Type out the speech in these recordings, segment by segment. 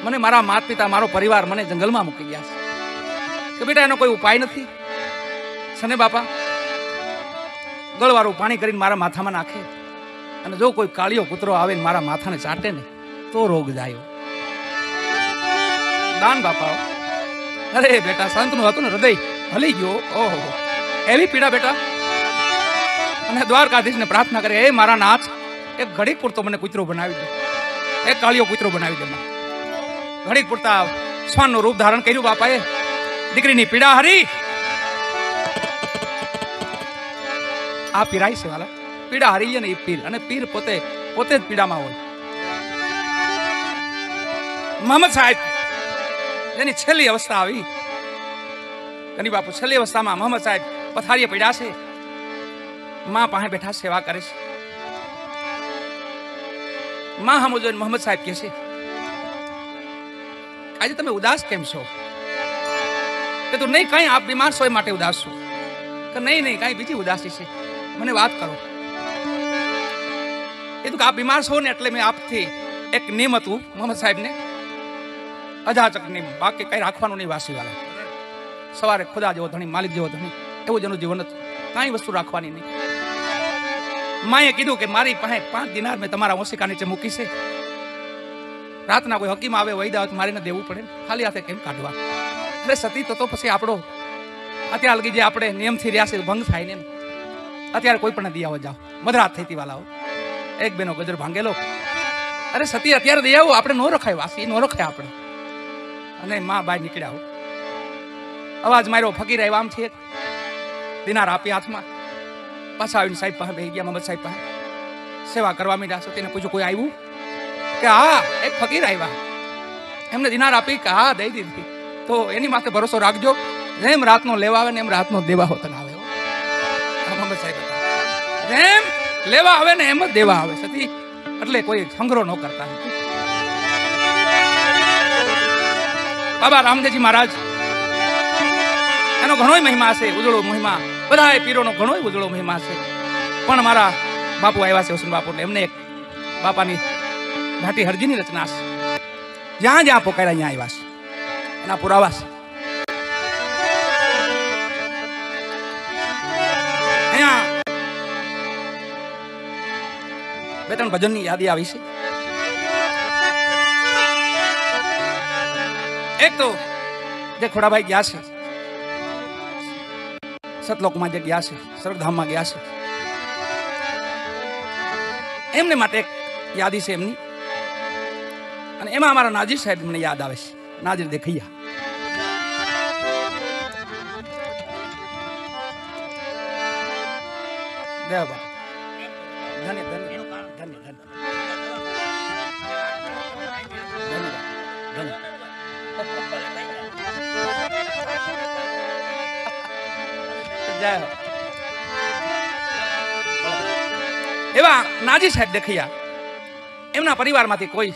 મને મારા માતા પિતા મારો પરિવાર મને જંગલમાં મૂકી ગયા છે કે બેટા એનો કોઈ ઉપાય નથી. સને બાપા ગળવાળું પાણી કરીને મારા માથામાં નાખે અને જો કોઈ કાળિયો કૂતરો આવે ને મારા માથાને ચાટે ને તો રોગ જાય. દાન બાપા. અરે બેટા સંતનું હતું ને હૃદય હલી ગયો. ઓહો એવી પીડા બેટા. અને દ્વારકાધીશને પ્રાર્થના કરે, એ મારા નાથ એક ઘડીક પૂરતો મને કૂતરો બનાવી દે, એક કાળિયો કૂતરો બનાવી દે મને. ઘડીક પૂરતા શ્વાનનું રૂપ ધારણ કર્યું બાપાએ. દીકરીની પીડા હરી. આ પીરાય છે વાલા, પીડા હરી છે ને એ પીર. અને પીર પોતે પોતે જ પીડામાં હોય. મોહમ્મદ સાહેબ એની છેલ્લી અવસ્થા આવી. ગની બાપુ છેલ્લી અવસ્થામાં મોહમ્મદ સાહેબ પથારીએ પડ્યા છે. માં પાસે બેઠા સેવા કરે છે. માં હમો જોઈને મોહમ્મદ સાહેબ કહે છે, આજે તમે ઉદાસ કેમ છો? કે તું નહીં કઈ આપ બીમાર છો એ માટે ઉદાસ છો? કે નહીં નહીં કઈ બીજી ઉદાસી છે, મને વાત કરો. એ તો આપ બીમાર છો ને એટલે મેં આપથી એક નિયમ હતું મોહમ્મદ સાહેબ ને, અજાચક નિયમ, બાકી કઈ રાખવાનું નહીં વાસી વાળા. સવારે ખુદા જેવો ધણી, માલિક જેવો ધણી, એવું જેનું જીવન હતું. કઈ વસ્તુ રાખવાની નહીં. માએ કીધું કે મારી પાસે 5 દિનાર મેં તમારા ઓશિકા નીચે મૂકી છે. રાતના કોઈ હકીમ આવે વૈદા હોય તો મારીને દેવું પડે, ખાલી હાથે કેમ કાઢવા? અરે સતી તો પછી આપણો અત્યાર લગી જે આપણે નિયમથી રહ્યા છે ભંગ થાય ને. અત્યારે કોઈ પણ દિયાવો જાઓ, મધરાત થઈ હતી વાલાઓ, એક બેનો ગજર ભાંગેલો. અરે સતી અત્યારે દિયાવો આપણે નો રખાય, વાસી નો રખાય આપણે. અને માં બહાર નીકળ્યા હો. અવાજ માર્યો, ફકીર આવ્યા આમ છે, દિનાર આપી હાથમાં. પાછા આવીને સાહેબ પાસે બેસી ગયા, મોહમ્મદ સાહેબ પાસે સેવા કરવા માંડ્યા. સતીને પૂછ્યું કોઈ આવ્યું? કે હા એક ફકીર આવ્યા, એમને દિનાર આપી. કે હા દઈ દીધી. તો એની માથે ભરોસો રાખજો, જેમ રાતનો લેવા આવે ને એમ રાતનો દેવા હોતા આવે. મોહમ્મદ સાહેબ જેમ લેવા આવે ને એમ જ દેવા આવે. સતી એટલે કોઈ સંગ્રહ ન કરતા. બાબા રામદેવજી મહારાજ એનો ઘણો મહિમા છે, ઉજળો મહિમા. બધા પીરોનો ઘણો ઉજળો મહિમા છે. પણ મારા બાપુ આવ્યા છે હુસન બાપુ, એમને એક બાપાની ઘાટી હરજીની રચના છે. જ્યાં જ્યાં પોકાર્યા ત્યાં આવ્યા છે, એના પુરાવા છે. અહીંયા 2-3 ભજનની યાદી આવી છે. એક તો જે ખોડાભાઈ ગયા છે સતલોકમાં, જે ગયા છે સરદામમાં ગયા છે, એમને માટે એક યાદી છે એમની. અને એમાં અમારા નાજીર સાહેબ મને યાદ આવે છે, નાજીર દેખૈયા. દેવા ધન્ય ધન્ય ધન્ય ધન્ય ધન્ય. એવા નાજી સાહેબ દેખૈયા, એમના પરિવારમાંથી કોઈ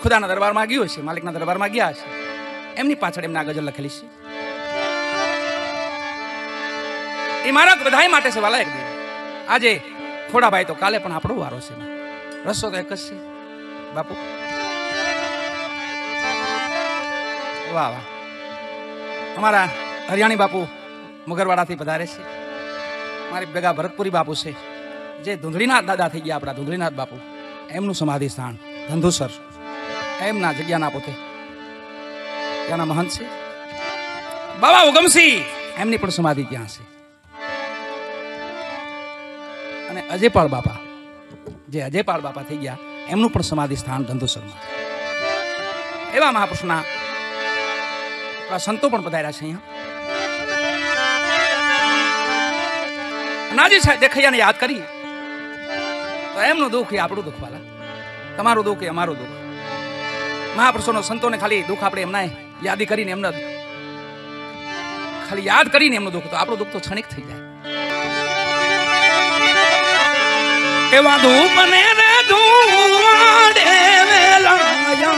ખુદાના દરબારમાં ગયો છે, માલિકના દરબારમાં ગયા છે. એમની પાછળ એમના ગઝલ લખેલી છે. એ મારા બધા માટે છે વાલા. એક દિવસ આજે ખોડાભાઈ તો કાલે પણ આપણો વારો છે. રસ્તો તો એક જ છે બાપુ. વાહ વાહ. અમારા હરિયાણી બાપુ મુગરવાડાથી પધારે છે. મારી ભેગા ભરતપુરી બાપુ છે, જે ધૂંધળીનાથ દાદા થઈ ગયા આપણા ધૂંધળીનાથ બાપુ. એમનું સમાધિ સ્થાન ધંધુસર, એમના જગ્યાના પોતે ત્યાંના મહંત છે. બાબા ઉગમસિંહ, એમની પણ સમાધિ ત્યાં છે. અને અજયપાળ બાપા, જે અજયપાળ બાપા થઈ ગયા, એમનું પણ સમાધિ સ્થાન ધંધુસરમાં. એવા મહાપુરુષના સંતો પણ પધાર્યા છે અહીંયા. નાજી સાહેબ દેખૈયાને યાદ કરી તો એમનું દુઃખ એ આપણું દુઃખ વાલા, તમારું દુઃખ એ અમારું દુઃખ. મહાપુરુષોનો સંતોને ખાલી દુઃખ આપણે એમના યાદી કરીને એમને ખાલી યાદ કરીને એમનું દુઃખ, તો આપણું દુઃખ તો ક્ષણિક થઈ જાય. એવા ધૂપ ને રે ધૂવાડે વેલા આવજો.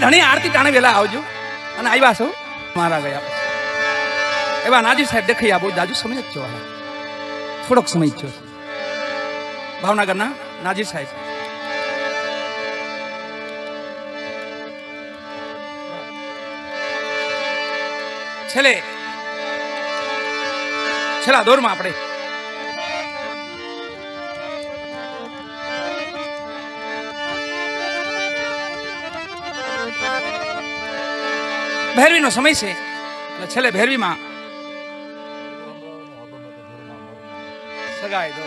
ધણી આરતી ટાણે વેલા આવજો. અને આવ્યા છો મારા ગયા એવા નાજી સાહેબ દેખાઈ બહુ જાજુ સમય જ છો, થોડોક સમય થયો. ભાવનગરના નાજી સાહેબ છેલ્લા દોરમાં આપણે ભૈરવીનો સમય છે. એટલે છેલ્લે ભૈરવીમાં સગાઈ દો.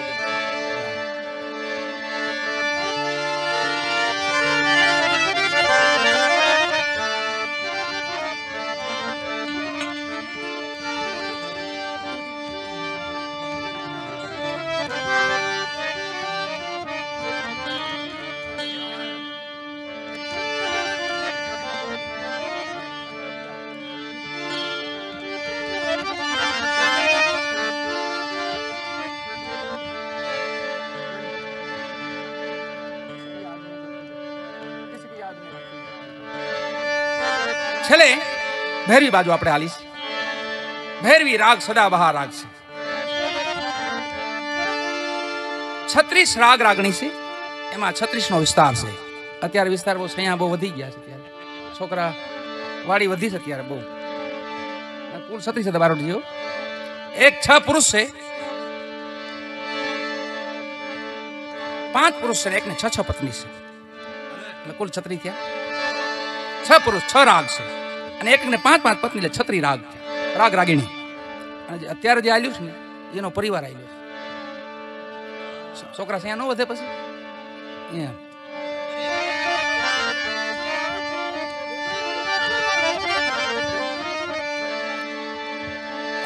છેલ્લે ભૈરવી બાજુ આપણે હાલીશ. ભૈરવી રાગ સદાબહાર રાગ છે. 36 રાગ રાગણી છે. એમાં 36 નો વિસ્તાર છે. અત્યારે વિસ્તાર બહુ સૈયા બહુ વધી ગયા છે. અત્યારે છોકરા વાડી વધી છે અત્યારે બહુ. કુલ 36 છે. બારો જીઓ એક 6 પુરુષ છે, 5 પુરુષ છે, એકને 6 પત્ની છે. એટલે કુલ 36 થયા. 6 પુરુષ 6 રાગ છે અને એકને 5 પત્ની, એટલે 36 રાગ રાગ રાગીણી. અને અત્યારે જે આલ્યું છે ને એનો પરિવાર આલ્યો છે. છોકરા ત્યાં ન વધે પછી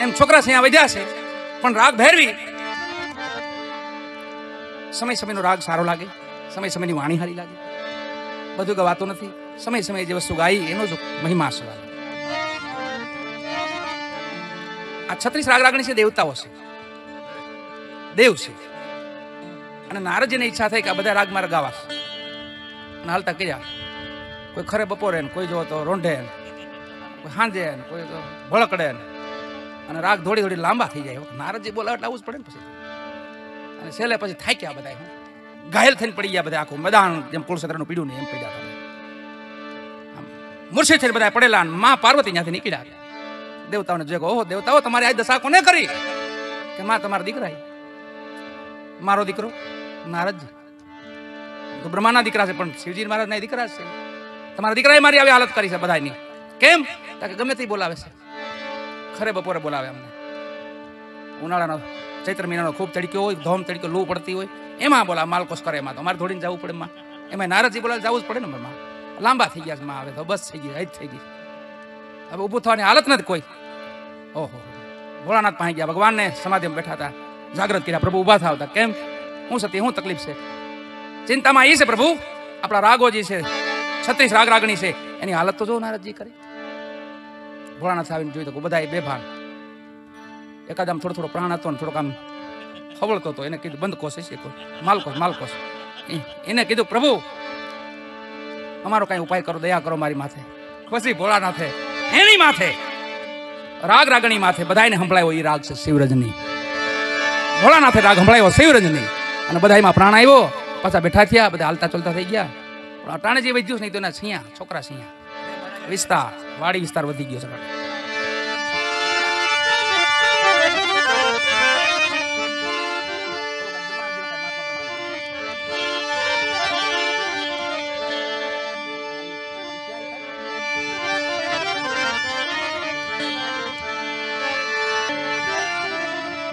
એમ છોકરા ત્યાં વધ્યા છે. પણ રાગ ભૈરવી સમય સમયનો રાગ સારો લાગે, સમય સમયની વાણી સારી લાગે. બધું ગવાતું નથી. સમય સમયે જે વસ્તુ ગાઈ એનો જ મહિમા છે. આ 36 રાગ રાગણી છે, દેવતાઓ છે, દેવ છે. અને નારદજીને ઈચ્છા થઈ કે આ બધા રાગ મારે ગાવા છે. અને હાલતા કર્યા. કોઈ ખરે બપોરે ને, કોઈ જો તો રોંઢે ને, કોઈ સાંજે ને, કોઈ તો ભળકડે ને. અને રાગ થોડી થોડી લાંબા થઈ જાય. નારદજી બોલાવે એટલે આવું જ પડે ને પછી. અને છેલ્લે પછી થાક્યા બધા, ઘાયલ થઈને પડી ગયા બધા. આખું મેદાન જેમ કુળક્ષેત્રનું પીડ્યું ને એમ પડ્યા. મૂર્છિત થઈને બધા પડેલા. માં પાર્વતી ત્યાંથી નીકળ્યા. દેવતાઓને જોયો, ઓહો દેવતાઓ, તમારી આજ દશા કોને કરી? કે માં તમારા દીકરા. મારો દીકરો નારદજી તો બ્રહ્માના દીકરા છે, પણ શિવજી મહારાજના દીકરા છે. તમારા દીકરાએ મારી આવી હાલત કરી છે બધાની. કેમ? કે ગમે તે બોલાવે છે. ખરે બપોરે બોલાવે અમને. ઉનાળાનો ચૈત્ર મહિનાનો ખૂબ તડક્યો હોય, ધોમ તડક્યો, લૂ પડતી હોય, એમાં બોલા માલકોસ કરે. એમાં તો અમારે થોડીને જવું પડે. માં એમાં નારદજી બોલાવે જવું જ પડે ને. માં લાંબા થઈ ગયા છે. માં આવે તો બસ થઈ ગઈ, હજ થઈ ગઈ. હવે ઊભું થવાની હાલત નથી કોઈ. ઓહો, ભોળાનાથ પાસે ગયા. ભગવાનને સમાધિમાં બેઠા હતા, જાગ્રત કર્યા. પ્રભુ ઉભા થાવતા. કેમ? શું સતી, શું તકલીફ છે? ચિંતામાં એ છે પ્રભુ, આપણા રાગોજી છે, 36 રાગ રાગણી છે, એની હાલત તો જો નારદજી કરે. ભોળાનાથ આવીને જોયું તો બધા બેભાન. એકાદ આમ થોડો પ્રાણ હતો ને થોડોક આમ ખવળતો હતો. એને કીધું બંધ કોશ છે, માલકોશ માલકોશ. એને કીધું પ્રભુ અમારો કઈ ઉપાય કરો, દયા કરો મારી માથે. પછી ભોળાનાથે એની માથે રાગ રાગણી માથે બધાને સંભળાયો. એ રાગ છે શિવરજની. ભોળાનાથે રાગ સંભળાયો શિવરજની. અને બધા એમાં પ્રાણ આવ્યો. પાછા બેઠા થયા, બધા હાલતા ચાલતા થઈ ગયા. પણ અટાણે જે વધ્યું નહીં તો એના સિંહા, છોકરા સિંહા, વિસ્તાર, વાડી વિસ્તાર વધી ગયો છે.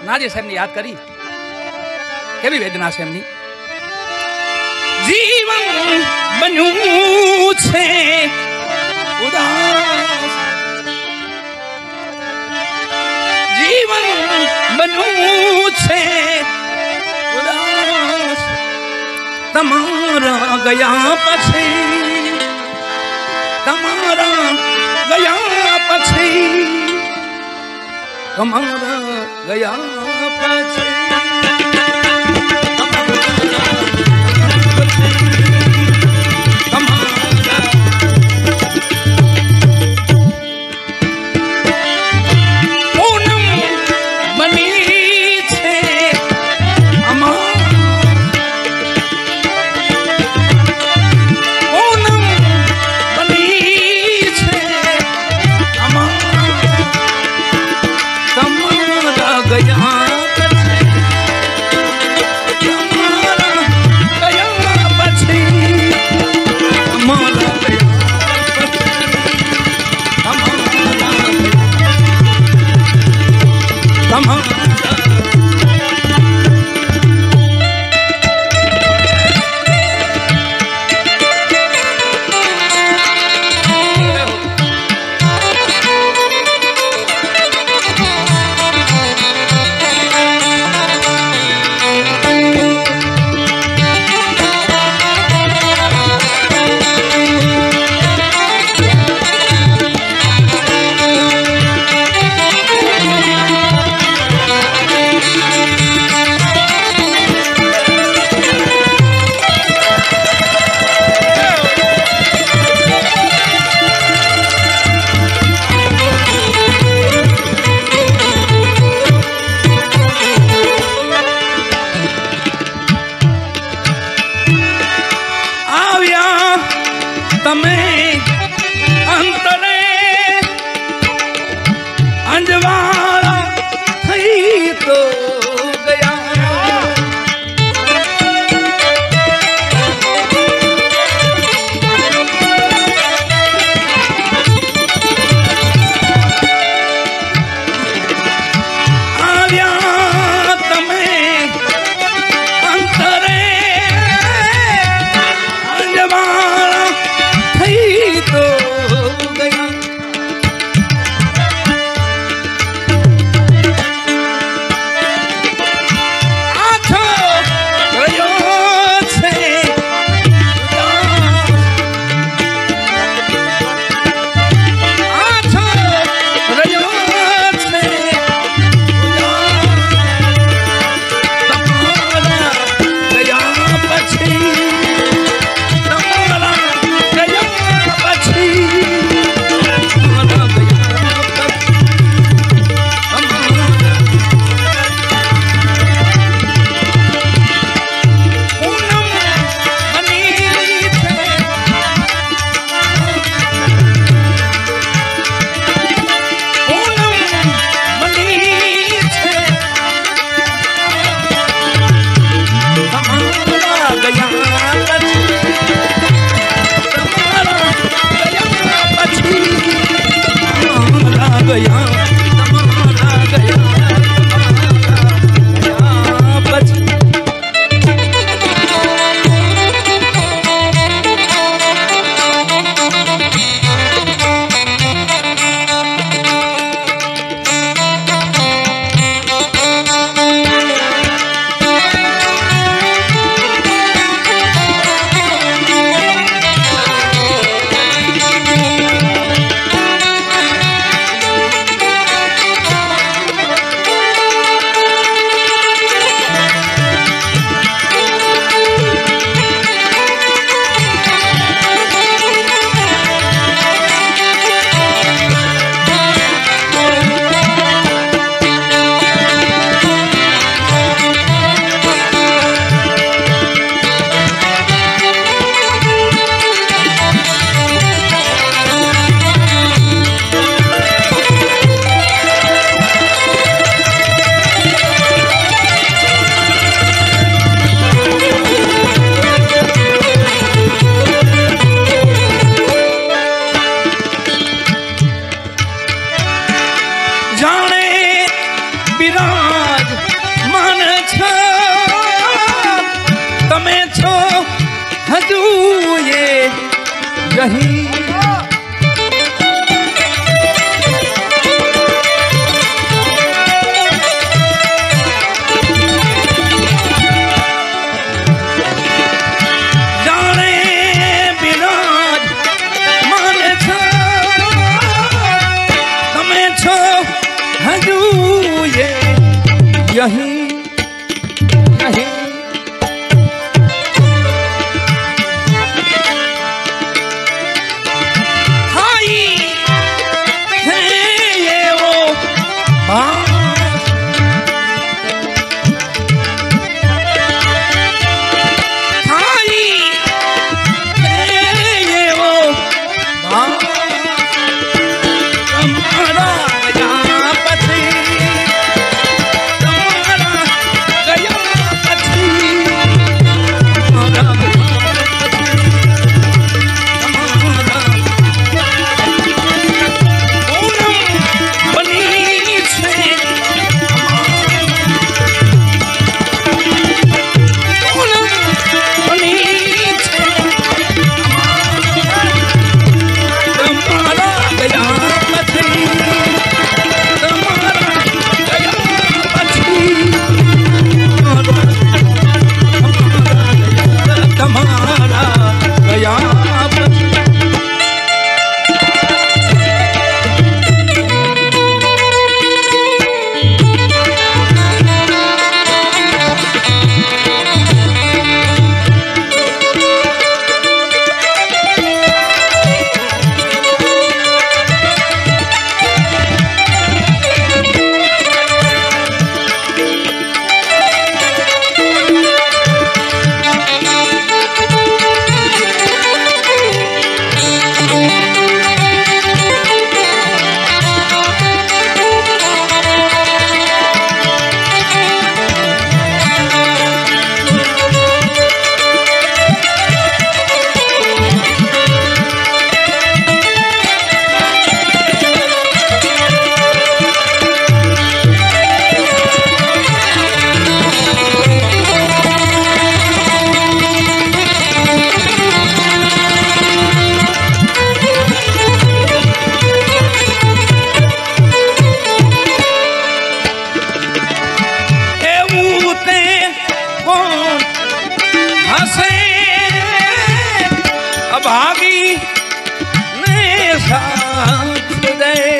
નાજી સાહેબને યાદ કરી. કેવી વેદના છે એમની. જીવન બન્યું છે ઉદાસ, જીવન બન્યું છે ઉદાસ, તમારા ગયા પછી, તમારા ગયા પછી, તમારા ગયા પછી. તમે અંતરે અંજવાળા થઈ તો ગયા આવ્યા તમે અંતરે અંજવાળા થઈ તો ગયા આછો રહ્યો છે આછો રહ્યો છે તમારા ગયા પછી તમારા ગયા પછી તમારા ગયા પૂનમ બની છે પૂનમ બની છે તમારા ગયા પછી તમારા ગયા પછી તમારા ગયા તમારા ગયા પછી જાણે બિરાજ માન છો તમે છો હજુ એ યહી જાણે બિરાજ માન છો તમે છો હજુ એ યહી યહી साथ दे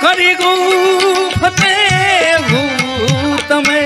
કરી ગો ફતે હું તમે